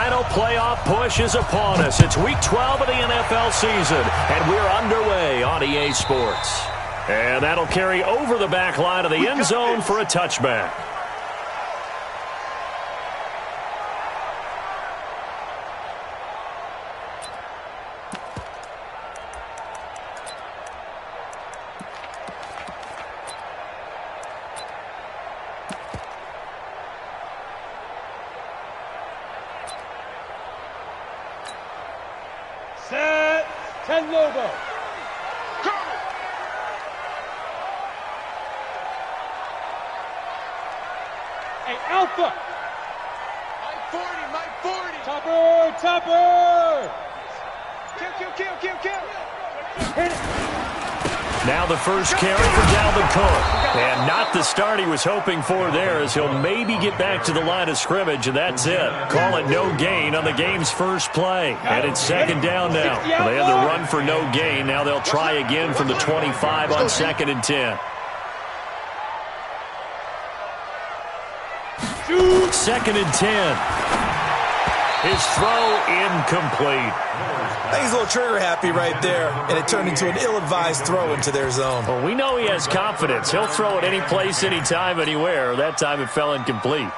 final playoff push is upon us. It's Week 12 of the NFL season, and we're underway on EA Sports. And that'll carry over the back line of the end zone for a touchback. Set, 10 Lobo. Go! Hey, Alpha. My 40. Topper. Kill. Hit it. Now the first carry for Dalvin Cook. And not the start he was hoping for there, as he'll maybe get back to the line of scrimmage, and that's it. Call it no gain on the game's first play. And it's second down now. They had the run for no gain. Now they'll try again from the 25 on 2nd and 10. 2nd and 10. His throw incomplete. I think he's a little trigger happy right there, and it turned into an ill-advised throw into their zone. Well, we know he has confidence. He'll throw it any place, anytime, anywhere. That time it fell incomplete.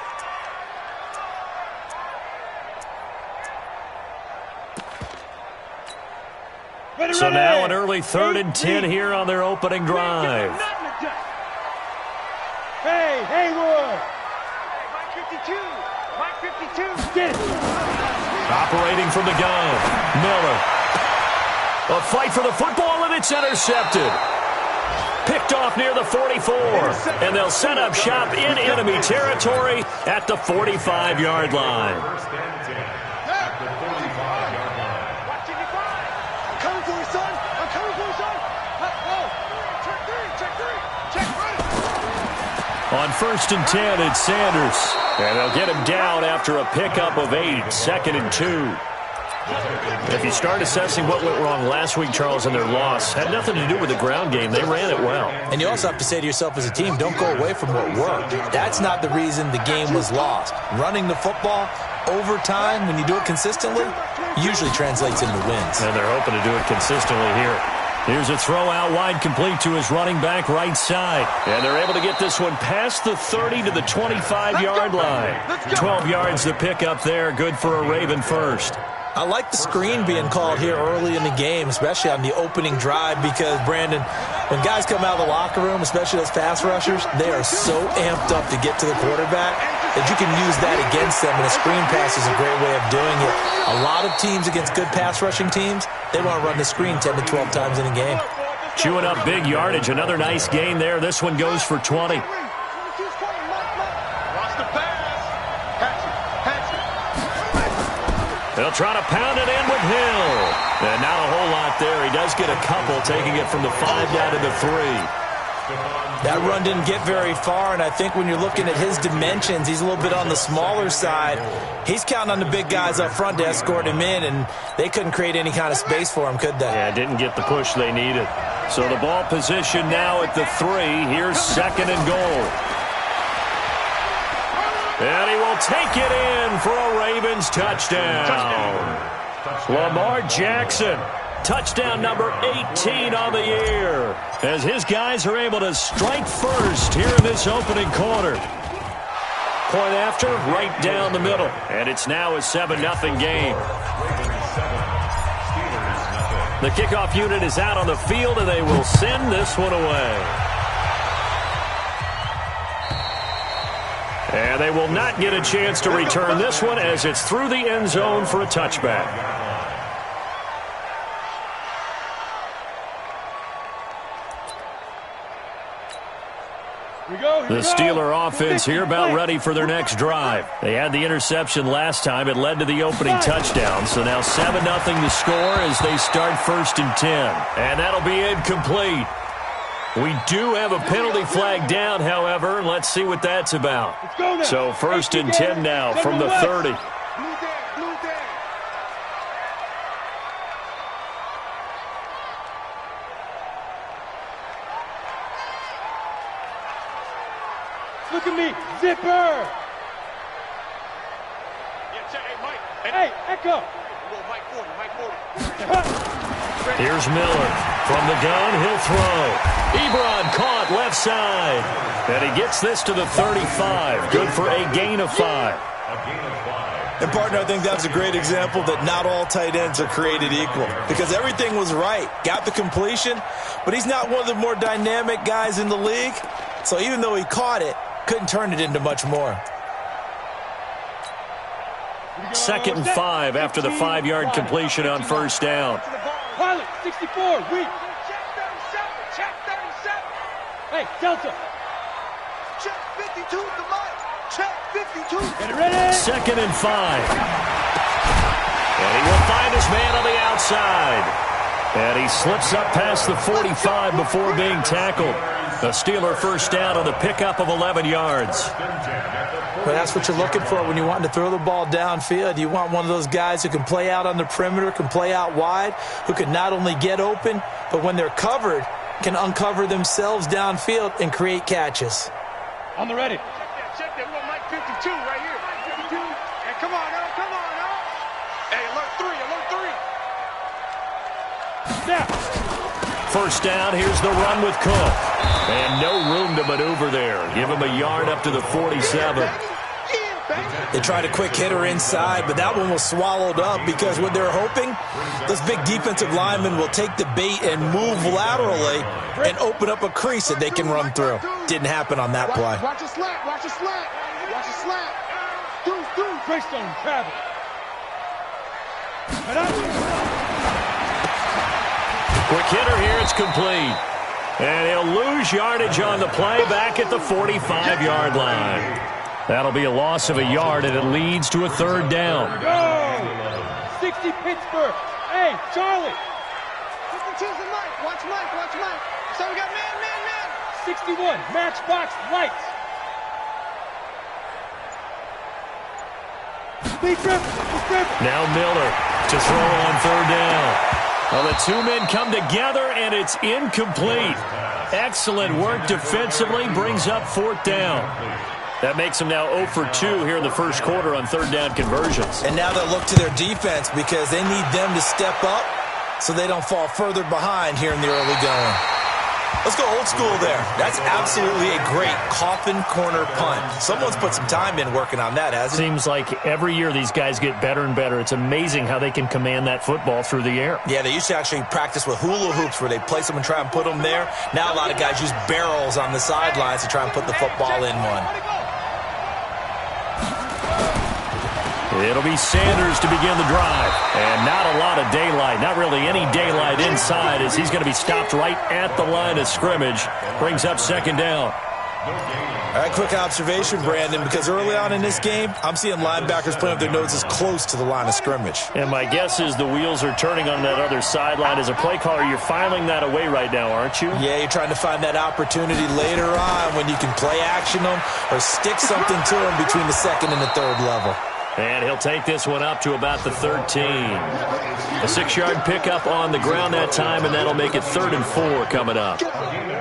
So now an early 3rd and 10 here on their opening drive. Hey, Haywood. Mike 52. Get it. Operating from the gun, Miller. A fight for the football, and it's intercepted. Picked off near the 44, and they'll set up shop in enemy territory at the 45-yard line. On 1st and 10, it's Sanders. And they'll get him down after a pickup of 8, 2nd and 2. If you start assessing what went wrong last week, Charles, in their loss, had nothing to do with the ground game. They ran it well. And you also have to say to yourself as a team, don't go away from what worked. That's not the reason the game was lost. Running the football over time, when you do it consistently, usually translates into wins. And they're hoping to do it consistently here. Here's a throw out wide, complete to his running back right side. And they're able to get this one past the 30 to the 25-yard line. 12 yards to pick up there. Good for a Raven first. I like the screen being called here early in the game, especially on the opening drive, because, Brandon, when guys come out of the locker room, especially those pass rushers, they are so amped up to get to the quarterback that you can use that against them, and a screen pass is a great way of doing it. A lot of teams against good pass rushing teams, they want to run the screen 10 to 12 times in a game. Chewing up big yardage. Another nice gain there. This one goes for 20. They'll try to pound it in with Hill. And not a whole lot there. He does get a couple, taking it from the 5 down to the 3. That run didn't get very far, and I think when you're looking at his dimensions, he's a little bit on the smaller side. He's counting on the big guys up front to escort him in, and they couldn't create any kind of space for him, could they? Yeah, didn't get the push they needed. So the ball position now at the 3. Here's 2nd and goal. And he will take it in for a Ravens touchdown. Lamar Jackson, touchdown number 18 on the year, as his guys are able to strike first here in this opening quarter. Point after, right down the middle. And it's now a 7-0 game. The kickoff unit is out on the field, and they will send this one away. And they will not get a chance to return this one, as it's through the end zone for a touchback. The Steeler offense here about ready for their next drive. They had the interception last time. It led to the opening touchdown. So now 7-0 to score as they start 1st and 10. And that'll be incomplete. We do have a penalty flag down, however, and let's see what that's about. So 1st and 10 now from the 30. Look at me, zipper. Hey, Mike. Hey, Echo. Here's Miller. From the gun, he'll throw. Ebron caught left side. And he gets this to the 35. Good for a gain of 5. And, partner, I think that's a great example that not all tight ends are created equal because everything was right. Got the completion, but he's not one of the more dynamic guys in the league. So even though he caught it, couldn't turn it into much more. 2nd and 5 after the 5-yard completion on first down. Pilot, 64, weak. Check 37. Hey, Delta. Check 52 to Mike. Check 52. Get it ready. 2nd and 5. And he will find his man on the outside. And he slips up past the 45 before being tackled. A Steeler first down on the pickup of 11 yards. But that's what you're looking for when you want to throw the ball downfield. You want one of those guys who can play out on the perimeter, can play out wide, who can not only get open, but when they're covered, can uncover themselves downfield and create catches. On the ready. Check that. We got Mike 52 right here. Mike 52. Hey, come on now. Come on now. Hey, alert 3. Alert 3. Snap. First down, here's the run with Cook. And no room to maneuver there. Give him a yard up to the 47. They tried a quick hitter inside, but that one was swallowed up because what they're hoping, those big defensive linemen will take the bait and move laterally and open up a crease that they can run through. Didn't happen on that play. Watch a slant. Watch a slant. Watch a slant. Deuce. Greystone, travel. Quick hitter here, it's complete. And he'll lose yardage on the play back at the 45-yard line. That'll be a loss of a yard, and it leads to a 3rd down. Go! 60 Pittsburgh. Hey, Charlie. 52's the Mike. Watch Mike. So we got man. 61, matchbox lights. Speed trip. Now Miller to throw on 3rd down. Well, the two men come together, and it's incomplete. Excellent work defensively, brings up 4th down. That makes them now 0 for 2 here in the first quarter on 3rd down conversions. And now they'll look to their defense because they need them to step up so they don't fall further behind here in the early going. Let's go old school there. That's absolutely a great coffin corner punt. Someone's put some time in working on that, hasn't it? Seems like every year these guys get better and better. It's amazing how they can command that football through the air. Yeah, they used to actually practice with hula hoops where they place them and try and put them there. Now a lot of guys use barrels on the sidelines to try and put the football in one. It'll be Sanders to begin the drive. And not a lot of daylight. Not really any daylight inside as he's going to be stopped right at the line of scrimmage. Brings up 2nd down. All right, quick observation, Brandon, because early on in this game, I'm seeing linebackers playing with their noses close to the line of scrimmage. And my guess is the wheels are turning on that other sideline. As a play caller, you're filing that away right now, aren't you? Yeah, you're trying to find that opportunity later on when you can play action them or stick something to them between the 2nd and the 3rd level. And he'll take this one up to about the 13. A 6-yard pickup on the ground that time, and that'll make it 3rd and 4 coming up.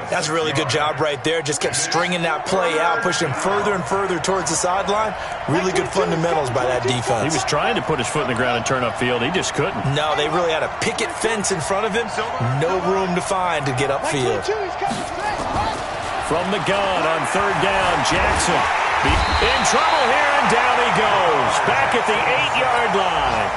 That's a really good job right there. Just kept stringing that play out, pushing further and further towards the sideline. Really good fundamentals by that defense. He was trying to put his foot in the ground and turn upfield. He just couldn't. No, they really had a picket fence in front of him. No room to find to get upfield. From the gun on 3rd down, Jackson in trouble here, and down he goes. Back at the 8-yard line.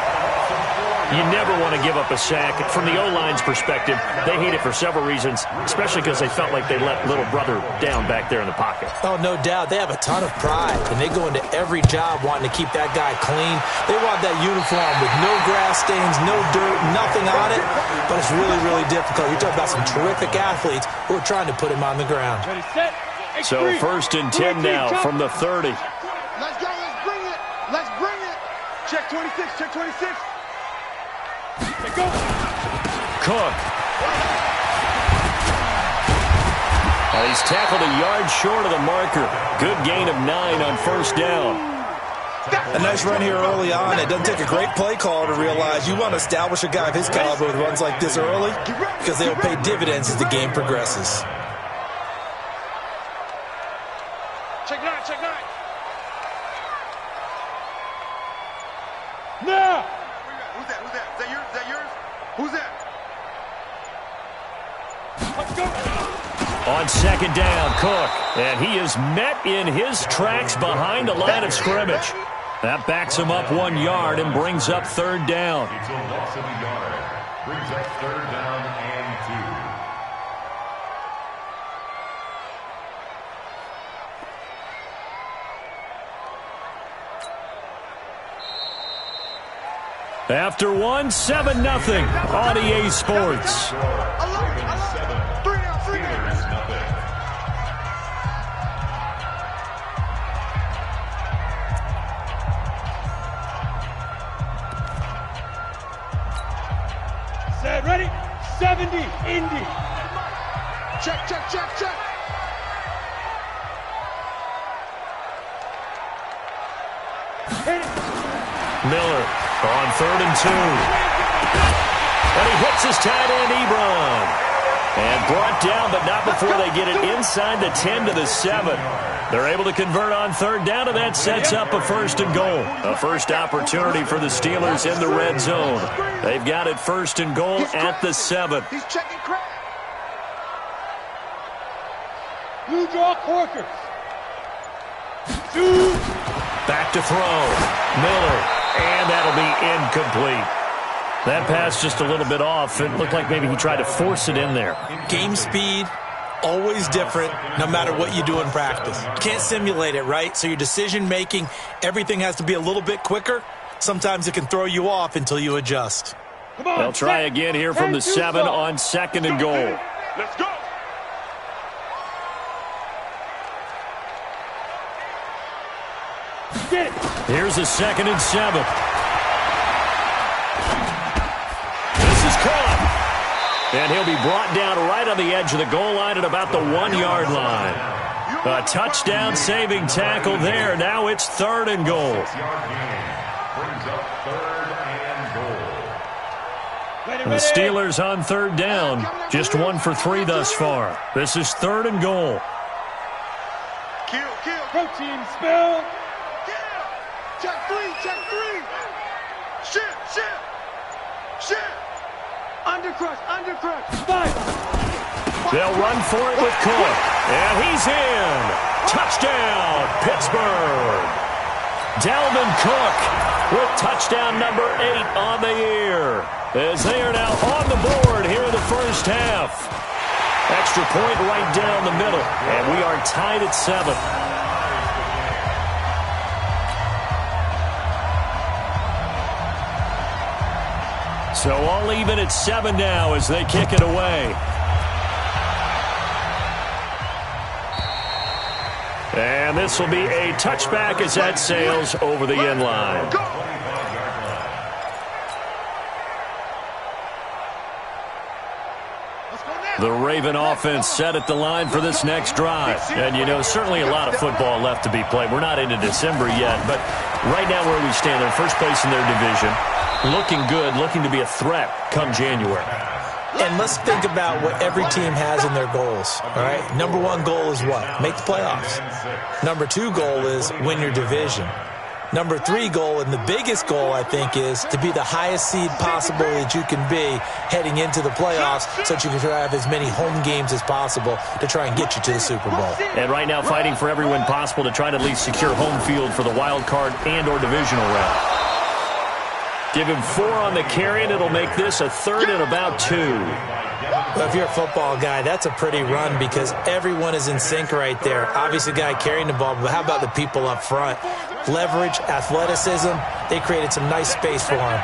You never want to give up a sack. From the O-line's perspective, they hate it for several reasons, especially because they felt like they let little brother down back there in the pocket. Oh, no doubt. They have a ton of pride, and they go into every job wanting to keep that guy clean. They want that uniform with no grass stains, no dirt, nothing on it, but it's really, really difficult. You're talking about some terrific athletes who are trying to put him on the ground. Ready, set. So 1st and 10 now from the 30. Let's go. Let's bring it. Let's bring it. Check 26. Check 26. Let go. Cook. Now he's tackled a yard short of the marker. Good gain of 9 on 1st down. A nice run here early on. It doesn't take a great play call to realize you want to establish a guy of his caliber with runs like this early because they will pay dividends as the game progresses. Check 9. Check 9. No! Stop. Who's that? Who's that? Is that yours? Is that yours? Who's that? Let's go. On second down, Cook. And he is met in his tracks behind the line of scrimmage. That backs him up 1 yard and brings up third down. It's a loss of a yard. Brings up third down and 2. After one, 7-0 on EA Sports. Set, ready? 70, Indy. Check, check, check, check. Hit it. Miller on 3rd and 2. And he hits his tight end, Ebron. And brought down, but not before they get it inside the 10 to the 7. They're able to convert on third down, and that sets up a 1st and goal. A first opportunity for the Steelers in the red zone. They've got it 1st and goal at the 7. He's checking crap. Blue draw corkers. 2. Back to throw. Miller. And that'll be incomplete. That pass just a little bit off. It looked like maybe he tried to force it in there. Game speed, always different, no matter what you do in practice. You can't simulate it, right? So your decision-making, everything has to be a little bit quicker. Sometimes it can throw you off until you adjust. Come on. They'll try again here from the 7 on 2nd and goal. Let's go. Get it. Here's a 2nd and 7. This is caught. And he'll be brought down right on the edge of the goal line at about the 1-yard line. A touchdown saving tackle there. Now it's 3rd and goal. 6-yard gain. Brings up 3rd and goal. Ready, The ready. Steelers on 3rd down. Just 1 for 3 thus far. This is 3rd and goal. Kill, kill. Protein spill. Kill. Check 3, check 3. Shit, shit. Shit. Undercrush, undercrush. 5. They'll run for it with Cook. And he's in. Touchdown, Pittsburgh. Dalvin Cook with touchdown number 8 on the year. As they are now on the board here in the first half. Extra point right down the middle. And we are tied at 7. So all even at 7 now as they kick it away. And this will be a touchback as that sails over the end line. The Raven offense set at the line for this next drive. And, you know, certainly a lot of football left to be played. We're not into December yet, but right now where we stand, they're first place in their division. Looking good, looking to be a threat come January. And let's think about what every team has in their goals, all right? Number 1 goal is what? Make the playoffs. Number 2 goal is win your division. Number 3 goal, and the biggest goal, I think, is to be the highest seed possible that you can be heading into the playoffs so that you can have as many home games as possible to try and get you to the Super Bowl. And right now fighting for every win possible to try to at least secure home field for the wild card and or divisional round. Give him 4 on the carry, and it'll make this a 3rd and about 2. Well, if you're a football guy, that's a pretty run because everyone is in sync right there. Obviously, the guy carrying the ball, but how about the people up front? Leverage, athleticism, they created some nice space for him.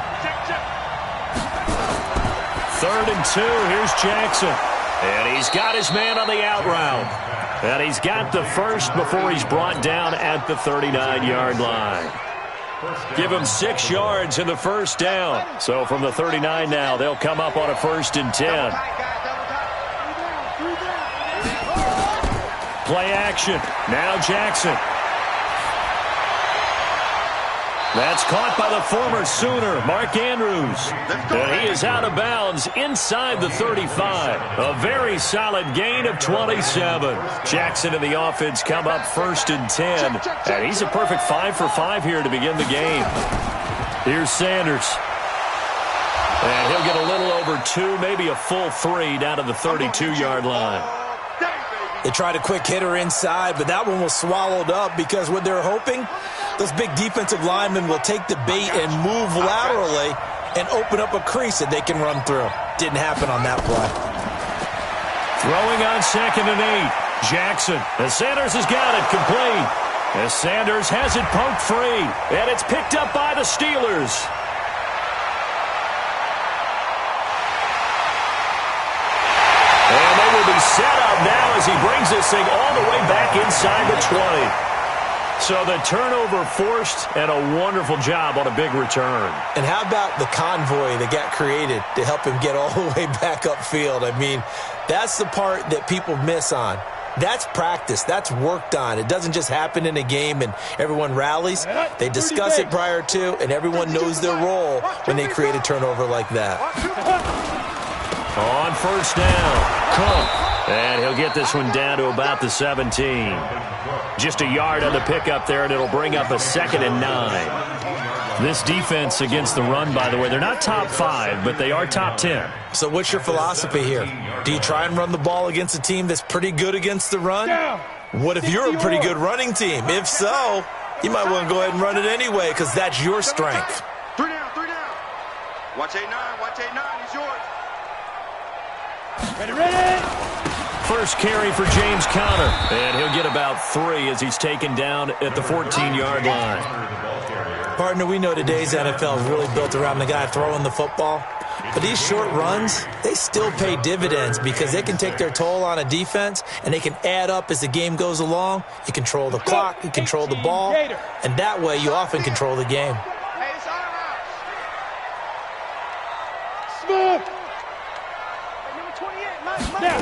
3rd and 2, here's Jackson. And he's got his man on the out route. And he's got the first before he's brought down at the 39-yard line. Give him 6 yards in the first down. So from the 39 now, they'll come up on a 1st and 10. Play action. Now Jackson. That's caught by the former Sooner, Mark Andrews. And he is out of bounds inside the 35. A very solid gain of 27. Jackson and the offense come up 1st and 10. And he's a perfect 5 for 5 here to begin the game. Here's Sanders. And he'll get a little over 2, maybe a full 3 down to the 32-yard line. They tried a quick hitter inside, but that one was swallowed up because what they're hoping, those big defensive linemen will take the bait and move laterally and open up a crease that they can run through. Didn't happen on that play. Throwing on 2nd and 8. Jackson. And Sanders has got it complete. As Sanders has it poked free. And it's picked up by the Steelers. And they will be set up now as he brings this thing all the way back inside the 20. So the turnover forced and a wonderful job on a big return. And how about the convoy that got created to help him get all the way back upfield? I mean, that's the part that people miss on. That's practice. That's worked on. It doesn't just happen in a game and everyone rallies. They discuss it prior to, and everyone knows their role when they create a turnover like that. On 1st down, Cook. And he'll get this one down to about the 17. Just a yard on the pickup there, and it'll bring up a 2nd and 9. This defense against the run, by the way, they're not top 5, but they are top 10. So what's your philosophy here? Do you try and run the ball against a team that's pretty good against the run? What if you're a pretty good running team? If so, you might want to go ahead and run it anyway because that's your strength. 3 down, 3 down. Watch 8-9, watch 8-9, he's yours. Ready. First carry for James Conner, and he'll get about 3 as he's taken down at the 14-yard line. Partner, we know today's NFL is really built around the guy throwing the football. But these short runs, they still pay dividends because they can take their toll on a defense, and they can add up as the game goes along. You control the clock, you control the ball, and that way you often control the game. Hey, it's our house. Smooth. Number 28, Now.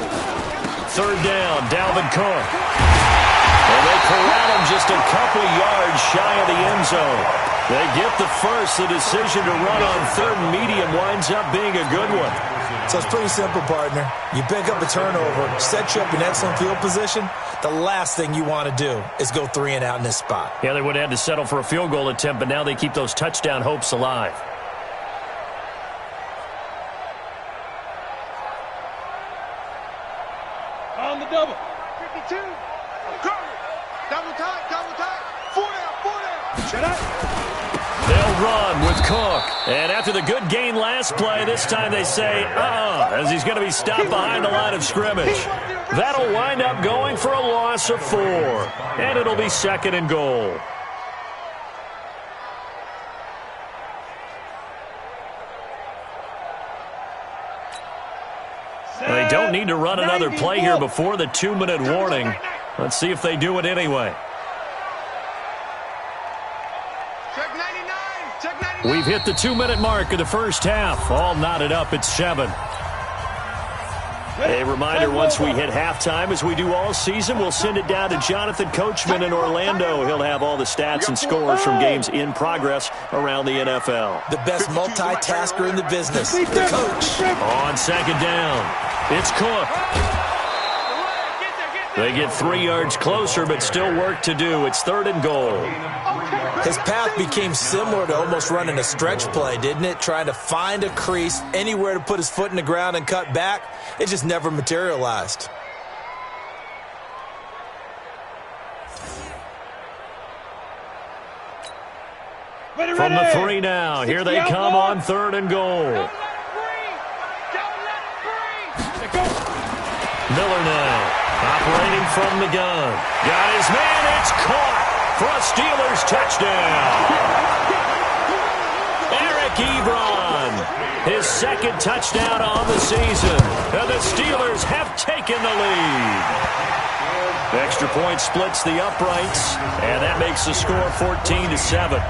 3rd down, Dalvin Cook. And they corral him just a couple yards shy of the end zone. They get the first. The decision to run on 3rd and medium winds up being a good one. So it's pretty simple, partner. You pick up a turnover, set you up in excellent field position. The last thing you want to do is go 3 and out in this spot. Yeah, they would have had to settle for a field goal attempt, but now they keep those touchdown hopes alive. On the double. 52. Double tight. 4 down. Shut up. They'll run with Cook. And after the good gain last play, this time they say, as he's going to be stopped behind the line of scrimmage. That'll wind up going for a loss of 4. And it'll be 2nd and goal. They don't need to run another play here before the 2-minute warning. Let's see if they do it anyway. Check 99. Check 99. We've hit the 2-minute mark of the first half. All knotted up at 7. A reminder, once we hit halftime, as we do all season, we'll send it down to Jonathan Coachman in Orlando. He'll have all the stats and scores from games in progress around the NFL. The best multitasker in the business, the coach. On 2nd down, it's Cook. They get 3 yards closer, but still work to do. It's 3rd and goal. His path became similar to almost running a stretch play, didn't it? Trying to find a crease, anywhere to put his foot in the ground and cut back. It just never materialized. From the 3 now, here they come on 3rd and goal. Miller now, operating from the gun. Got his man, it's caught for a Steelers touchdown. Eric Ebron, his 2nd touchdown on the season. And the Steelers have taken the lead. Extra point splits the uprights, and that makes the score 14-7.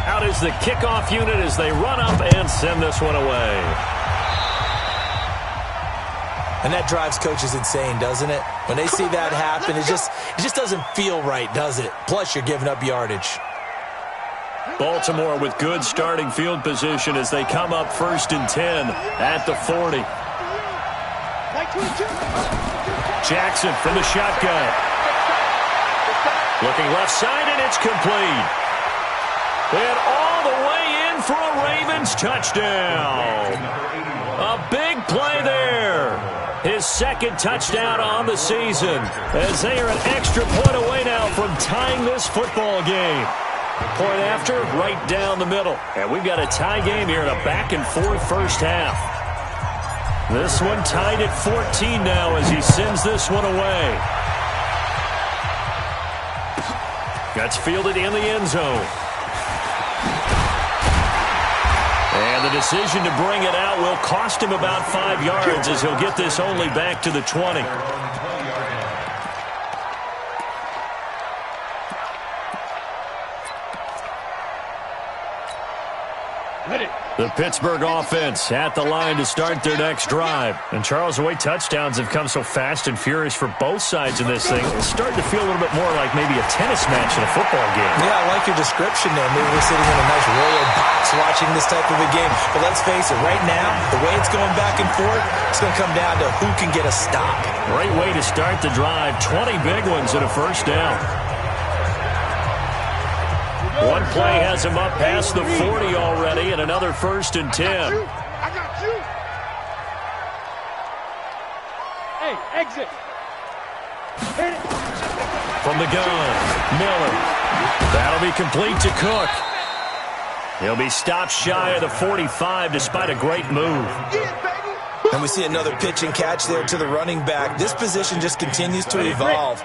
Out is the kickoff unit as they run up and send this one away. And that drives coaches insane, doesn't it? When they see that happen, it just doesn't feel right, does it? Plus, you're giving up yardage. Baltimore with good starting field position as they come up 1st and 10 at the 40. Jackson from the shotgun. Looking left side, and It's complete. And all the way in for a Ravens touchdown. A big play there. His second touchdown on the season, as they are an extra point away now from tying this football game. Point after, right down the middle. And we've got a tie game here in a back-and-forth first half. This one tied at 14 now as he sends this one away. That's fielded in the end zone. And the decision to bring it out will cost him about 5 yards as he'll get this only back to the 20. The Pittsburgh offense at the line to start their next drive. And Charles, the way touchdowns have come so fast and furious for both sides of this thing, it's starting to feel a little bit more like maybe a tennis match in a football game. Yeah, I like your description there. Maybe we're sitting in a nice royal box watching this type of a game. But let's face it, right now, the way it's going back and forth, it's going to come down to who can get a stop. Great way to start the drive. 20 big ones and a first down. One play has him up past the 40 already, and another 1st and 10. I got you. Hey, exit. Hit it. From the gun, Miller. That'll be complete to Cook. He'll be stopped shy of the 45 despite a great move. And we see another pitch and catch there to the running back. This position just continues to evolve.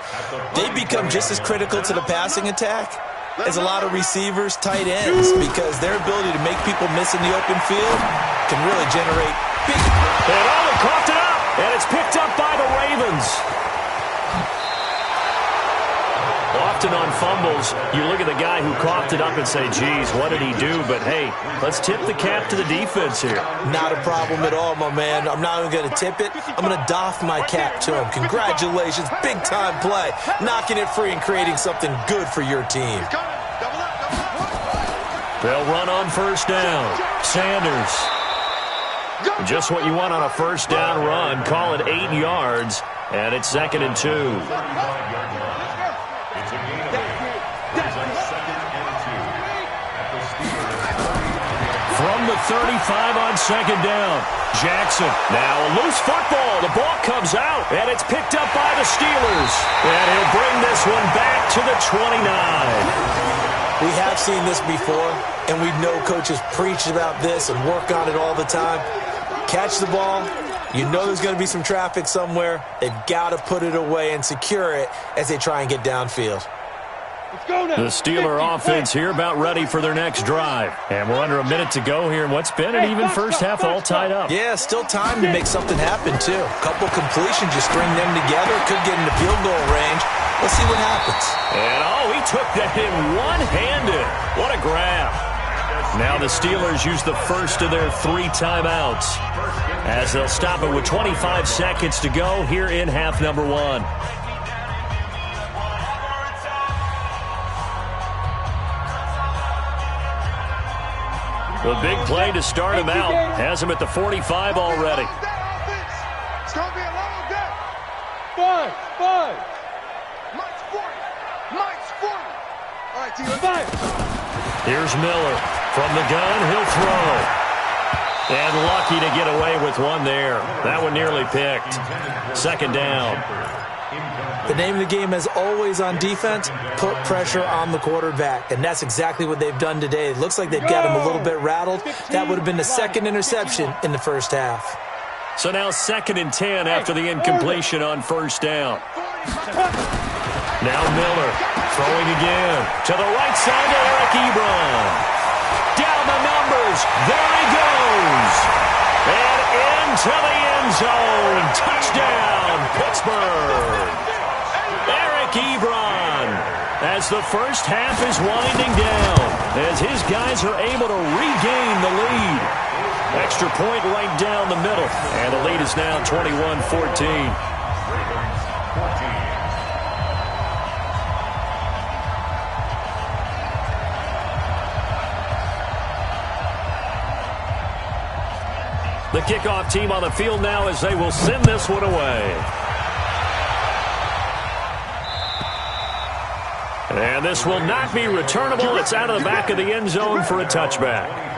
They become just as critical to the passing attack as a lot of receivers, tight ends, because their ability to make people miss in the open field can really generate big. And Owen coughed it up, and it's picked up by the Ravens. Often on fumbles, you look at the guy who coughed it up and say, geez, what did he do? But, hey, let's tip the cap to the defense here. Not a problem at all, my man. I'm not even going to tip it. I'm going to doff my cap to him. Congratulations. Big-time play. Knocking it free and creating something good for your team. They'll run on first down. Sanders. Just what you want on a first down run. Call it 8 yards, and it's 2nd and 2. From the 35 on 2nd down. Jackson. Now a loose football. The ball comes out, and it's picked up by the Steelers. And he'll bring this one back to the 29. We have seen this before, and we know coaches preach about this and work on it all the time. Catch the ball. You know there's going to be some traffic somewhere. They've got to put it away and secure it as they try and get downfield. The Steeler offense here about ready for their next drive. And we're under a minute to go here in what's been an even first half all tied up. Yeah, still time to make something happen, too. A couple completions, you string them together, could get into field goal range. Let's see what happens. And, he took that in one-handed. What a grab. Now the Steelers use the first of their 3 timeouts as they'll stop it with 25 seconds to go here in half number 1. The big play to start him out has him at the 45 already. It's going to be a long day. 5. Mike's 40. Mike's 40. All right, team. 5. Here's Miller. From the gun, he'll throw. And lucky to get away with one there. That one nearly picked. 2nd down. The name of the game, as always on defense, put pressure on the quarterback. And that's exactly what they've done today. It looks like they've got him a little bit rattled. That would have been the 2nd interception in the first half. So now 2nd and 10 after the incompletion on first down. Now Miller throwing again to the right side to Eric Ebron. Down the numbers. There he goes. And into the end zone. Touchdown, Pittsburgh. Eric Ebron, as the first half is winding down, as his guys are able to regain the lead. Extra point right down the middle, and the lead is now 21-14. The kickoff team on the field now as they will send this one away. And this will not be returnable. It's out of the back of the end zone for a touchback.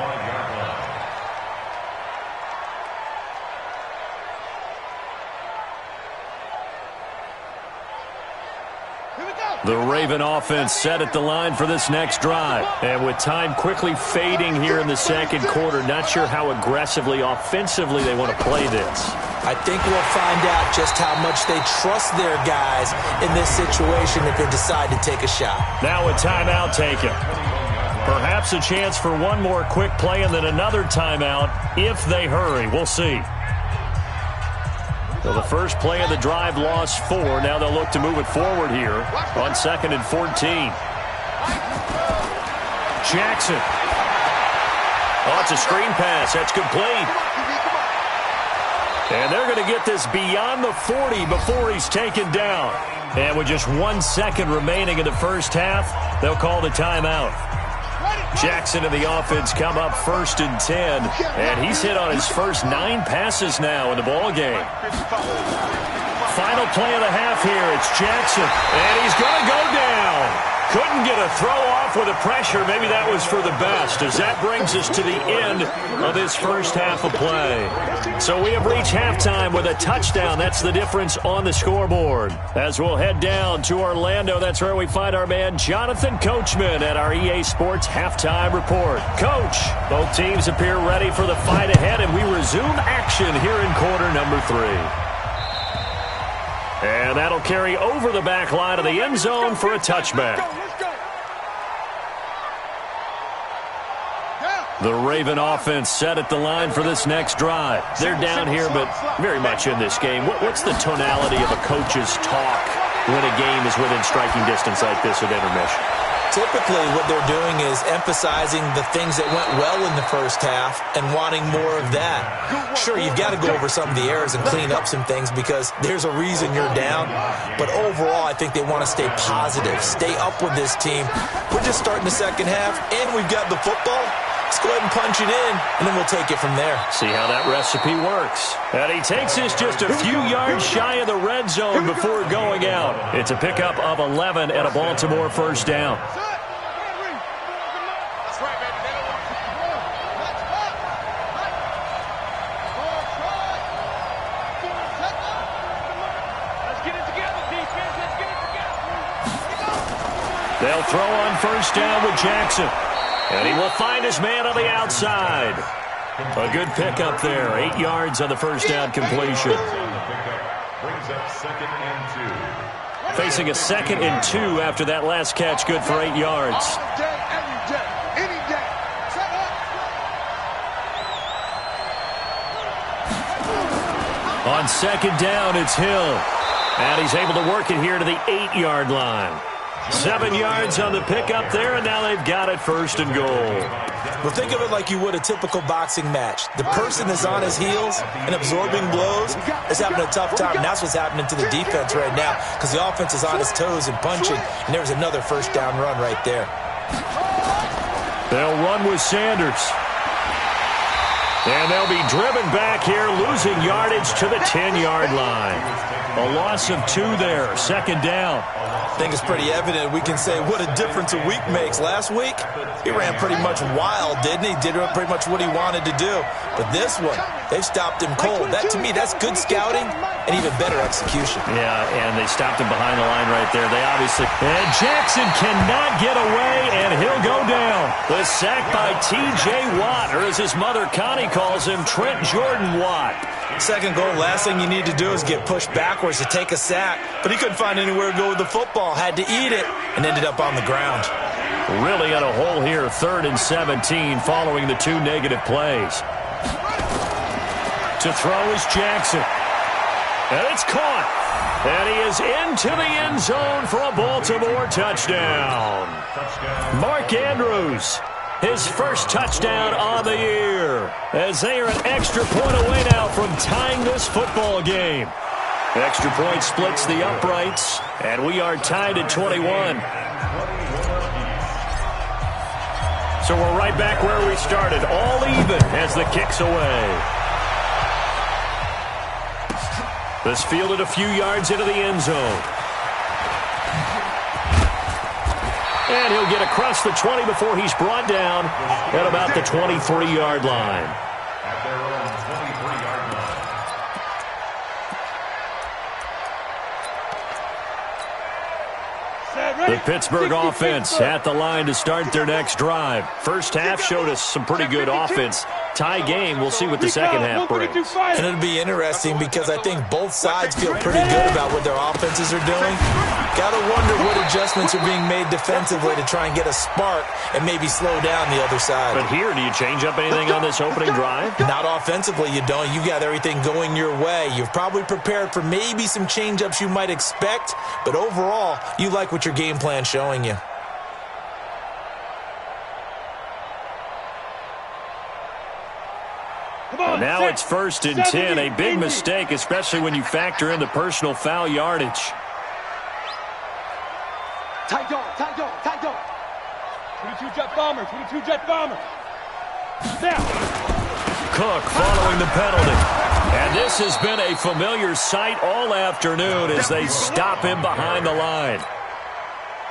The Raven offense set at the line for this next drive. And with time quickly fading here in the second quarter, not sure how aggressively, offensively they want to play this. I think we'll find out just how much they trust their guys in this situation if they decide to take a shot. Now a timeout taken. Perhaps a chance for one more quick play and then another timeout if they hurry. We'll see. So the first play of the drive lost 4. Now they'll look to move it forward here on 2nd and 14. Jackson. Oh, it's a screen pass. That's complete. And they're going to get this beyond the 40 before he's taken down. And with just 1 second remaining in the first half, they'll call the timeout. Jackson and the offense come up 1st and 10, and he's hit on his first 9 passes now in the ball game. Final play of the half here. It's Jackson, and he's going to go down. Couldn't get a throw off with the pressure. Maybe that was for the best, as that brings us to the end of this first half of play. So we have reached halftime with a touchdown. That's the difference on the scoreboard. As we'll head down to Orlando, that's where we find our man Jonathan Coachman at our EA Sports Halftime Report. Coach, both teams appear ready for the fight ahead, and we resume action here in quarter number 3. And that'll carry over the back line of the end zone for a touchback. The Raven offense set at the line for this next drive. They're down here, but very much in this game. What's the tonality of a coach's talk when a game is within striking distance like this at intermission? Typically, what they're doing is emphasizing the things that went well in the first half and wanting more of that. Sure, you've got to go over some of the errors and clean up some things because there's a reason you're down. But overall, I think they want to stay positive, stay up with this team. We're just starting the second half, and we've got the football. Let's go ahead and punch it in, and then we'll take it from there. See how that recipe works. And he takes this just a few yards shy of the red zone before going out. It's a pickup of 11 and a Baltimore first down. They'll throw on first down with Jackson. And he will find his man on the outside. A good pickup there. 8 yards on the first down completion. Facing a 2nd and 2 after that last catch. Good for 8 yards. On 2nd down, it's Hill. And he's able to work it here to the 8-yard line. 7 yards on the pickup there, and now they've got it 1st and goal. Well, think of it like you would a typical boxing match. The person is on his heels and absorbing blows is having a tough time. And that's what's happening to the defense right now because the offense is on his toes and punching, and there's another first down run right there. They'll run with Sanders. And they'll be driven back here, losing yardage to the 10-yard line. A loss of 2 there, 2nd down. I think it's pretty evident. We can say what a difference a week makes. Last week, he ran pretty much wild, didn't he? Did pretty much what he wanted to do. But this one, they've stopped him cold. That, to me, that's good scouting and even better execution. Yeah, and they stopped him behind the line right there. They obviously... And Jackson cannot get away, and he'll go down. The sack by T.J. Watt, or as his mother Connie calls him, Trent Jordan Watt. Second goal, last thing you need to do is get pushed backwards to take a sack. But he couldn't find anywhere to go with the football, had to eat it, and ended up on the ground. Really got a hole here, 3rd and 17, following the 2 negative plays. To throw is Jackson. And it's caught. And he is into the end zone for a Baltimore touchdown. Mark Andrews, his first touchdown on the year, as they are an extra point away now from tying this football game. Extra point splits the uprights, and we are tied at 21. So we're right back where we started, all even as the kick's away. This fielded a few yards into the end zone. And he'll get across the 20 before he's brought down at about the 23-yard line. At their own 23-yard line. The Pittsburgh offense at the line to start their next drive. First half showed us some pretty good offense. Tie game, we'll see what the second half brings. And it'll be interesting because I think both sides feel pretty good about what their offenses are doing. Got to wonder what adjustments are being made defensively to try and get a spark and maybe slow down the other side. But here, do you change up anything on this opening drive? Not offensively, you don't. You got everything going your way. You've probably prepared for maybe some change-ups you might expect, but overall, you like what your game plan's showing you. Now it's 1st and 10. A big mistake, especially when you factor in the personal foul yardage. Tight dog, tight dog, tight dog. 22 jet bomber, 22 jet bomber. Now. Cook following the penalty. And this has been a familiar sight all afternoon as they stop him behind the line.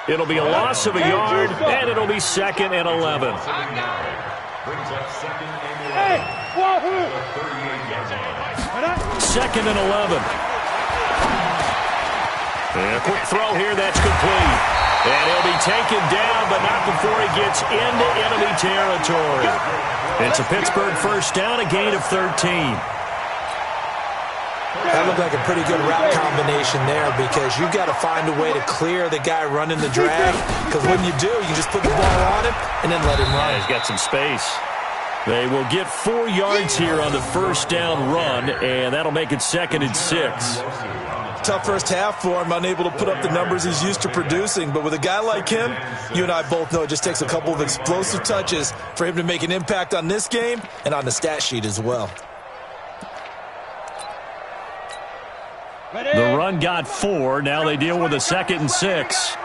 It'll be a loss of a yard, and it'll be 2nd and 11. Brings up 2nd and 11. Hey, wahoo! 38-yard line. 2nd and 11. And a quick throw here, that's complete. And he'll be taken down, but not before he gets into enemy territory. It's a Pittsburgh first down, a gain of 13. That looked like a pretty good route combination there because you've got to find a way to clear the guy running the drag, because when you do, you just put the ball on him and then let him run. Yeah, he's got some space. They will get 4 yards here on the first down run, and that'll make it 2nd and 6. Tough first half for him, unable to put up the numbers he's used to producing. But with a guy like him, you and I both know it just takes a couple of explosive touches for him to make an impact on this game and on the stat sheet as well. The run got 4. Now they deal with a 2nd and 6.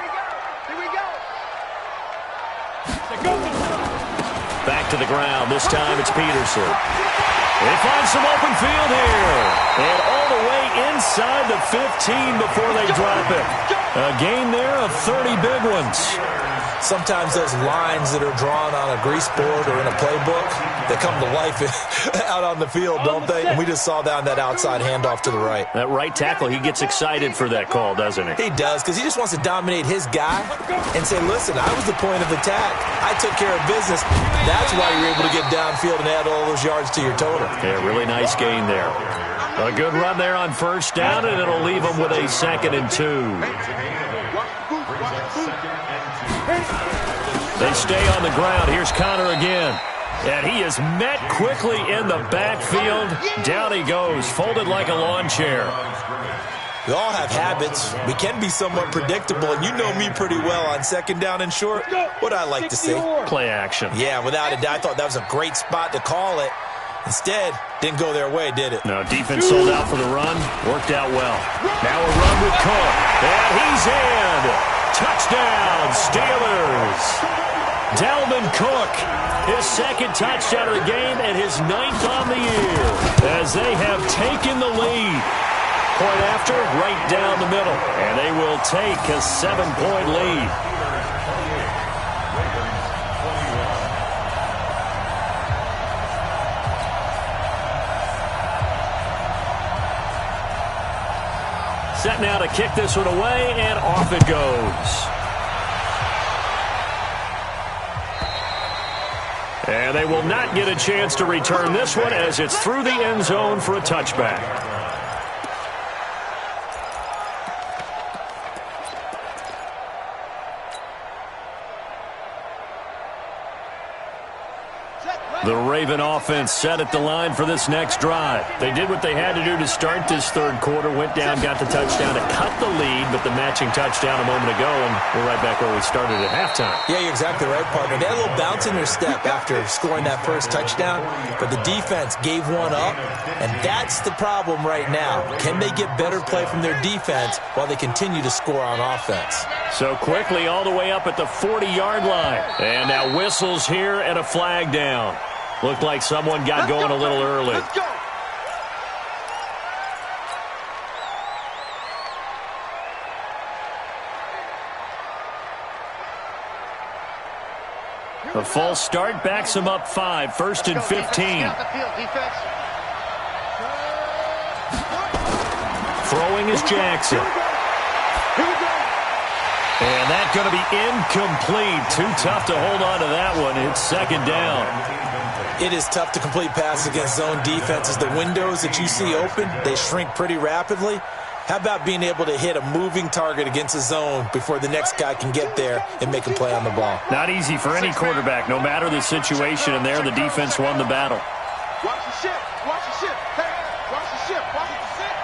Back to the ground. This time it's Peterson. They find some open field here. And all the way inside the 15 before they drop it. A gain there of 30 big ones. Sometimes those lines that are drawn on a grease board or in a playbook, they come to life out on the field, don't they? And we just saw that on that outside handoff to the right. That right tackle, he gets excited for that call, doesn't he? He does, because he just wants to dominate his guy and say, listen, I was the point of attack. I took care of business. That's why you're able to get downfield and add all those yards to your total. Yeah, really nice gain there. A good run there on first down, and it'll leave them with a 2nd and 2. They stay on the ground. Here's Connor again. And he is met quickly in the backfield. Down he goes, folded like a lawn chair. We all have habits. We can be somewhat predictable, and you know me pretty well on 2nd down and short. What I like to see. Play action. Yeah, without a doubt. I thought that was a great spot to call it. Instead, didn't go their way, did it? No, defense sold out for the run. Worked out well. Now a run with Cook. And he's in. Touchdown, Steelers. Dalvin Cook, his 2nd touchdown of the game and his 9th on the year as they have taken the lead. Point after, right down the middle. And they will take a 7-point lead. Set now to kick this one away, and off it goes. And they will not get a chance to return this one as it's through the end zone for a touchback. The Raven offense set at the line for this next drive. They did what they had to do to start this third quarter, went down, got the touchdown to cut the lead, but the matching touchdown a moment ago, and we're right back where we started at halftime. Yeah, you're exactly right, partner. They had a little bounce in their step after scoring that first touchdown, but the defense gave one up, and that's the problem right now. Can they get better play from their defense while they continue to score on offense? So quickly all the way up at the 40-yard line. And now whistles here and a flag down. Looked like someone got going a little early. Let's go. A false start backs them up 5, 1st and 15. Throwing is Jackson. And that's going to be incomplete. Too tough to hold on to that one. It's 2nd down. It is tough to complete passes against zone defenses. The windows that you see open, they shrink pretty rapidly. How about being able to hit a moving target against a zone before the next guy can get there and make a play on the ball? Not easy for any quarterback, no matter the situation. And there, the defense won the battle. Watch the ship. Watch the ship. Hey, watch the ship. Watch the ship.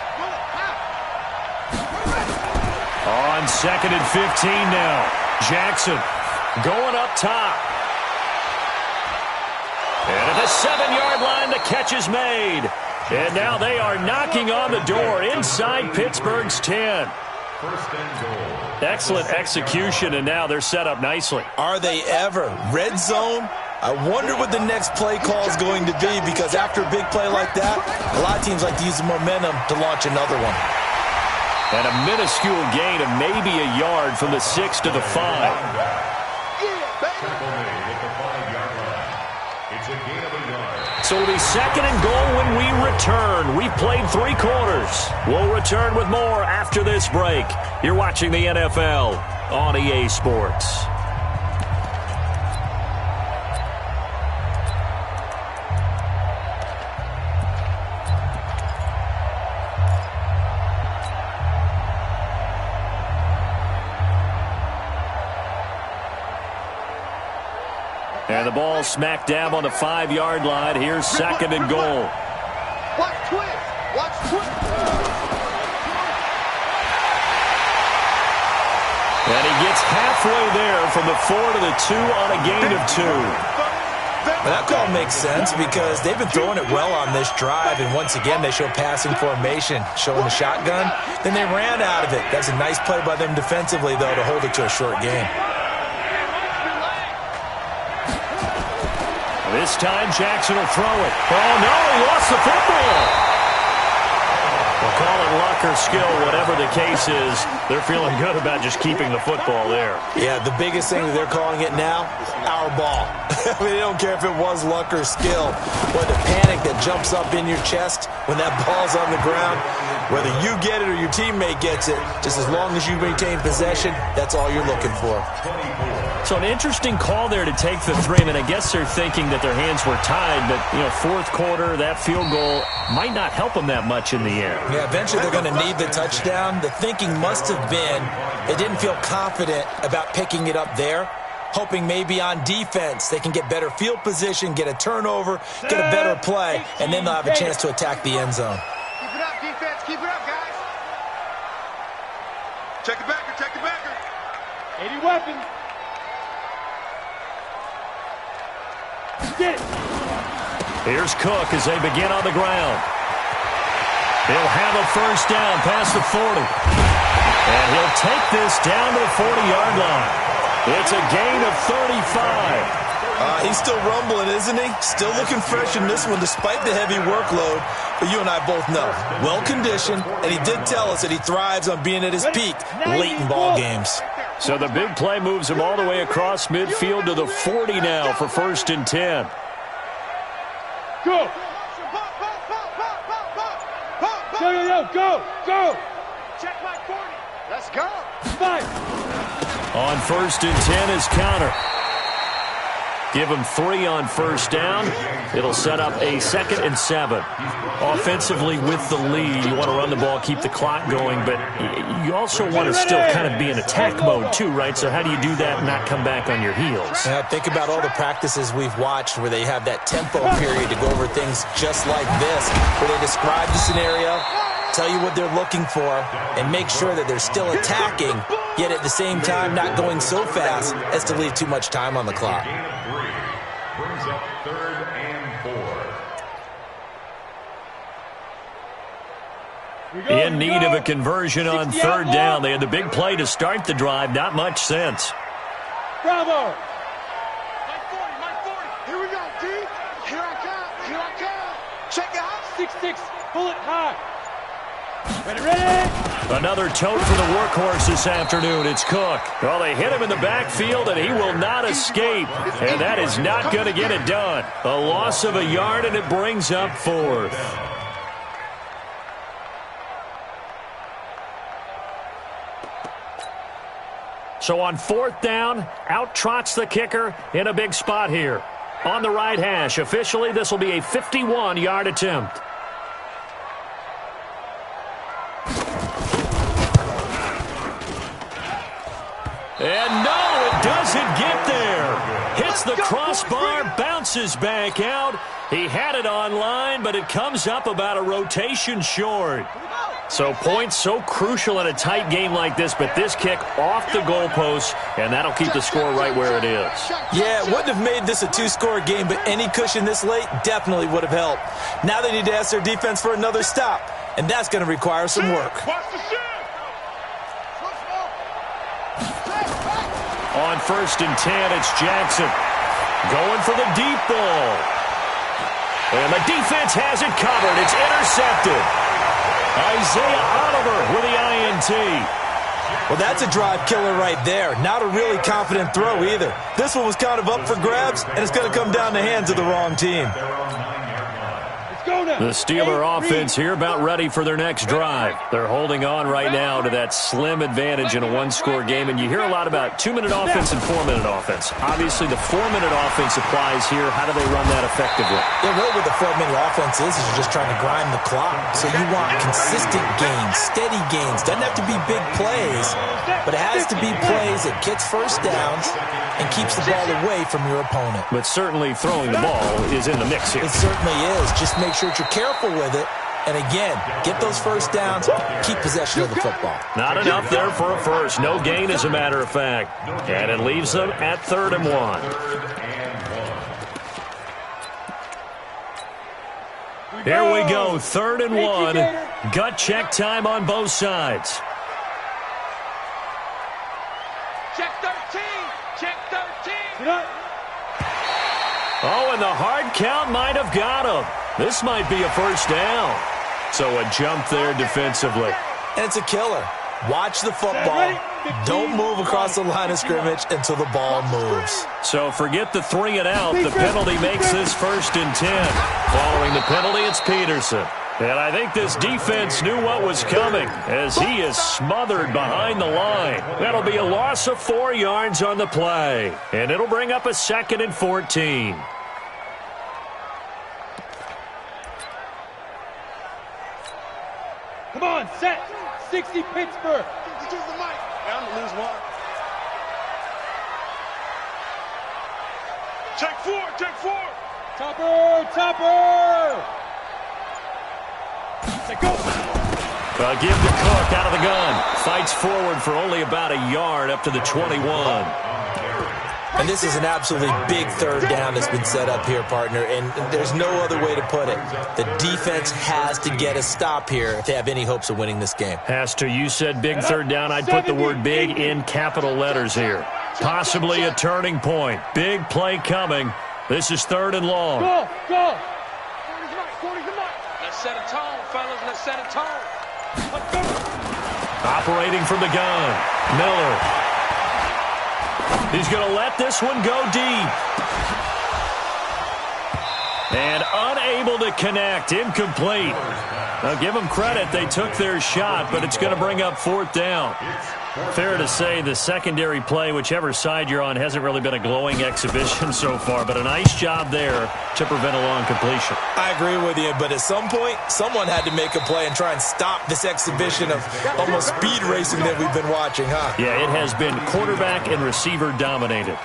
On 2nd and 15 now. Jackson going up top. And at the 7-yard line, the catch is made. And now they are knocking on the door inside Pittsburgh's 10. Excellent execution, and now they're set up nicely. Are they ever? Red zone? I wonder what the next play call is going to be, because after a big play like that, a lot of teams like to use the momentum to launch another one. And a minuscule gain of maybe a yard from the 6 to the 5. So it'll be 2nd and goal when we return. We've played 3 quarters. We'll return with more after this break. You're watching the NFL on EA Sports. And the ball smack dab on the 5-yard line. Here's 2nd and goal. Watch twist. Watch twist. And he gets halfway there from the 4 to the 2 on a gain of 2. Well, that call makes sense because they've been throwing it well on this drive, and once again they show passing formation, showing the shotgun. Then they ran out of it. That's a nice play by them defensively, though, to hold it to a short gain. This time Jackson will throw it. Oh, no, he lost the football. We'll call it luck or skill, whatever the case is. They're feeling good about just keeping the football there. Yeah, the biggest thing that they're calling it now, our ball. They don't care if it was luck or skill. But the panic that jumps up in your chest when that ball's on the ground, whether you get it or your teammate gets it, just as long as you maintain possession, that's all you're looking for. So an interesting call there to take the 3. I mean, I guess they're thinking that their hands were tied, but, 4th quarter, that field goal might not help them that much in the end. Yeah, eventually they're going to need the touchdown. The thinking must have been they didn't feel confident about picking it up there, hoping maybe on defense they can get better field position, get a turnover, get a better play, and then they'll have a chance to attack the end zone. Keep it up, defense. Keep it up, guys. Check the backer. Check the backer. 80 weapons. Here's Cook as they begin on the ground. He'll have a 1st down past the 40. And he'll take this down to the 40-yard line. It's a gain of 35. He's still rumbling, isn't he? Still looking fresh in this one despite the heavy workload. But you and I both know, well-conditioned, and he did tell us that he thrives on being at his peak late in ball games. So the big play moves him all the way across midfield to the 40 now for 1st and 10. Go. Go. Check my 40. Let's go. Fight. On 1st and 10 is Counter. Give him 3 on 1st down. It'll set up a 2nd and 7. Offensively with the lead, you want to run the ball, keep the clock going, but you also want to still kind of be in attack mode too, right? So how do you do that and not come back on your heels? Yeah, think about all the practices we've watched where they have that tempo period to go over things just like this, where they describe the scenario, tell you what they're looking for, and make sure that they're still attacking, yet at the same time not going so fast as to leave too much time on the clock. Brings up 3rd and 4. In need of a conversion on 3rd down. They had the big play to start the drive. Not much sense. Bravo. My 40. Here we go, D. Here I come. Check it out. 6-6. Pull it high. Another tote for the workhorse this afternoon. It's Cook. Well, they hit him in the backfield, and he will not escape. And that is not going to get it done. A loss of a yard, and it brings up 4th. So on 4th down, out trots the kicker in a big spot here. On the right hash, officially, this will be a 51-yard attempt. And no, it doesn't get there. Hits the crossbar, bounces back out. He had it on line, but it comes up about a rotation short. So points so crucial in a tight game like this, but this kick off the goalpost, and that'll keep the score right where it is. Yeah, it wouldn't have made this a 2-score game, but any cushion this late definitely would have helped. Now they need to ask their defense for another stop, and that's going to require some work. On 1st and 10, it's Jackson. Going for the deep ball. And the defense has it covered. It's intercepted. Isaiah Oliver with the INT. Well, that's a drive killer right there. Not a really confident throw either. This one was kind of up for grabs, and it's going to come down the hands of the wrong team. The Steeler offense here about ready for their next drive. They're holding on right now to that slim advantage in a 1-score game, and you hear a lot about 2-minute offense and 4-minute offense. Obviously, the 4-minute offense applies here. How do they run that effectively? Yeah, really what the 4-minute offense is you're just trying to grind the clock. So you want consistent gains, steady gains. Doesn't have to be big plays, but it has to be plays that gets first downs and keeps the ball away from your opponent. But certainly throwing the ball is in the mix here. It certainly is. Just make sure you're careful with it. And again, get those first downs, keep possession of the football. Not enough there for a first. No gain, as a matter of fact. And it leaves them at 3rd and 1. Here we go, 3rd and 1. Gut check time on both sides. Check 13. Check 13. Oh, and the hard count might have got him. This might be a first down. So a jump there defensively. And it's a killer. Watch the football. Don't move across the line of scrimmage until the ball moves. So forget the 3 and out. The penalty makes this 1st and 10. Following the penalty, it's Peterson. And I think this defense knew what was coming as he is smothered behind the line. That'll be a loss of 4 yards on the play. And it'll bring up a 2nd and 14. Come on, set. 60 Pittsburgh. I'm going to lose 1. Check 4. Check 4. Topper. Topper. Go. Give to Cook out of the gun. Fights forward for only about a yard up to the 21. And this is an absolutely big 3rd down that's been set up here, partner, and there's no other way to put it. The defense has to get a stop here if they have any hopes of winning this game. Has to. You said big 3rd down. I'd put the word big in capital letters here. Possibly a turning point. Big play coming. This is 3rd and long. Go. Go. Let's set a tone, fellas. Let's set a tone. Operating from the gun. Miller. He's going to let this one go deep. And unable to connect. Incomplete. Now, give them credit. They took their shot, but it's going to bring up 4th down. Fair to say the secondary play, whichever side you're on, hasn't really been a glowing exhibition so far, but a nice job there to prevent a long completion. I agree with you, but at some point, someone had to make a play and try and stop this exhibition of almost speed racing that we've been watching, huh? Yeah, it has been quarterback and receiver dominated.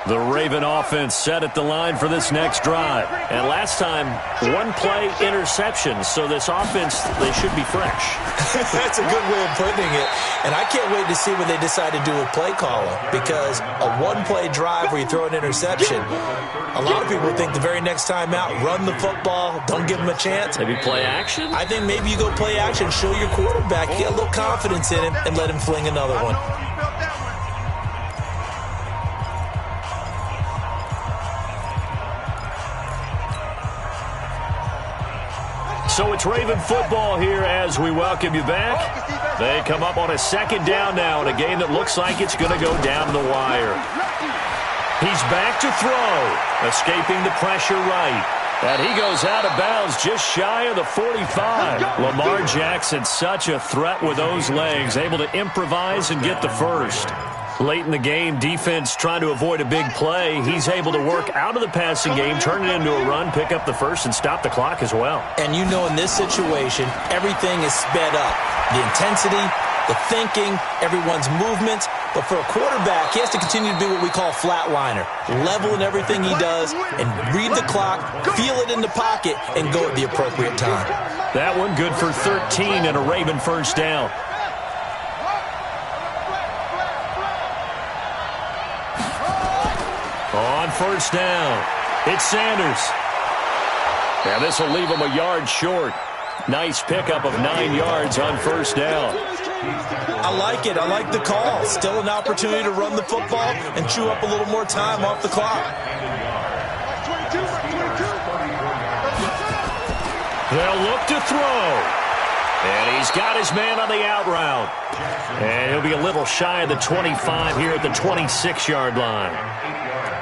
Go. The Raven offense set at the line for this next drive. And last time, one-play interception. So this offense, they should be fresh. That's a good way of putting it. And I can't wait to see what they decide to do with play calling. Because a one-play drive where you throw an interception, a lot of people think the very next time out, run the football, don't give them a chance. Maybe play action? I think maybe you go play action, show your quarterback, get a little confidence in him, and let him fling another one. So it's Raven football here as we welcome you back. They come up on a second down now in a game that looks like it's going to go down the wire. He's back to throw, escaping the pressure right. And he goes out of bounds just shy of the 45. Lamar Jackson, such a threat with those legs, able to improvise and get the first. Late in the game, defense trying to avoid a big play. He's able to work out of the passing game, turn it into a run, pick up the first, and stop the clock as well. And you know in this situation, everything is sped up. The intensity, the thinking, everyone's movements. But for a quarterback, he has to continue to be what we call flatliner. Level in everything he does and read the clock, feel it in the pocket, and go at the appropriate time. That one good for 13 and a Raven first down. On first down, it's Sanders. And this will leave him a yard short. Nice pickup of 9 yards on first down. I like it. I like the call. Still an opportunity to run the football and chew up a little more time off the clock. They'll look to throw. And he's got his man on the out route. And he'll be a little shy of the 25 here at the 26-yard line.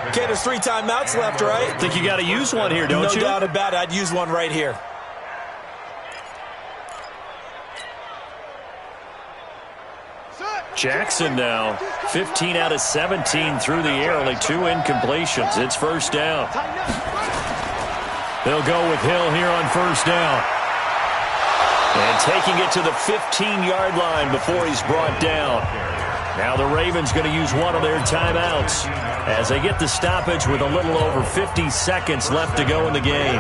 Okay, there's 3 timeouts left, right? Think you got to use one here, don't you? No doubt about it. I'd use one right here. Jackson now, 15 out of 17 through the air, only 2 incompletions. It's first down. They'll go with Hill here on first down. And taking it to the 15-yard line before he's brought down. Now the Ravens going to use one of their timeouts as they get the stoppage with a little over 50 seconds left to go in the game.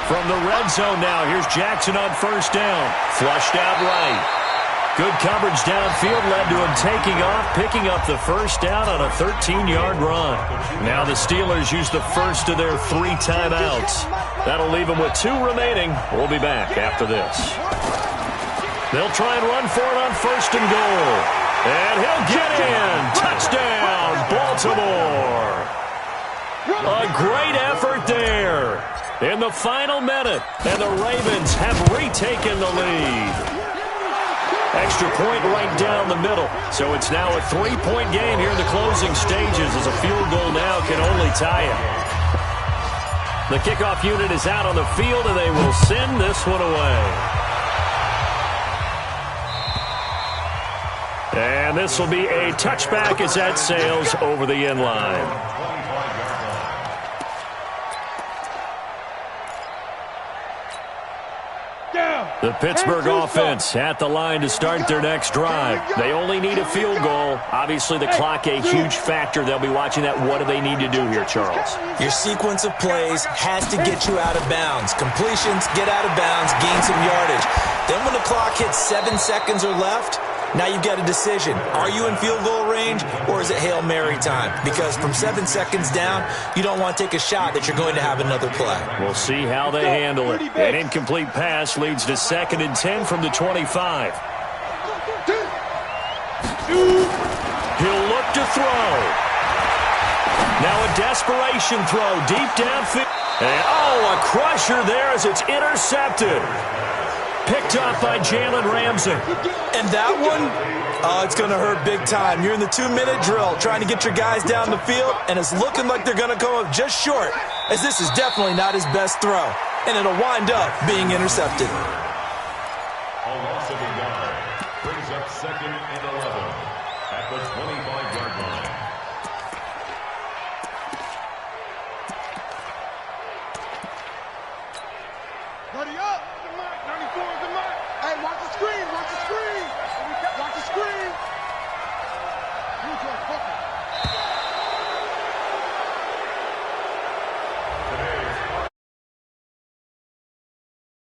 From the red zone now, here's Jackson on first down. Flushed out right. Good coverage downfield led to him taking off, picking up the first down on a 13-yard run. Now the Steelers use the first of their 3 timeouts. That'll leave them with 2 remaining. We'll be back after this. They'll try and run for it on first and goal. And he'll get in. Touchdown, Baltimore. A great effort there in the final minute. And the Ravens have retaken the lead. Extra point right down the middle. So it's now a 3-point game here in the closing stages as a field goal now can only tie it. The kickoff unit is out on the field and they will send this one away. And this will be a touchback as that sails over the end line. The Pittsburgh offense at the line to start their next drive. They only need a field goal. Obviously, the clock a huge factor. They'll be watching that. What do they need to do here, Charles? Your sequence of plays has to get you out of bounds. Completions, get out of bounds, gain some yardage. Then when the clock hits 7 seconds or left, now you've got a decision. Are you in field goal range or is it Hail Mary time? Because from 7 seconds down, you don't want to take a shot that you're going to have another play. We'll see how they handle it. An incomplete pass leads to 2nd and 10 from the 25. He'll look to throw. Now a desperation throw deep downfield. And a crusher there as it's intercepted. Picked up by Jalen Ramsey. And that one, it's going to hurt big time. You're in the 2-minute drill trying to get your guys down the field, and it's looking like they're going to come up just short, as this is definitely not his best throw. And it'll wind up being intercepted. A loss of a yard brings up 2nd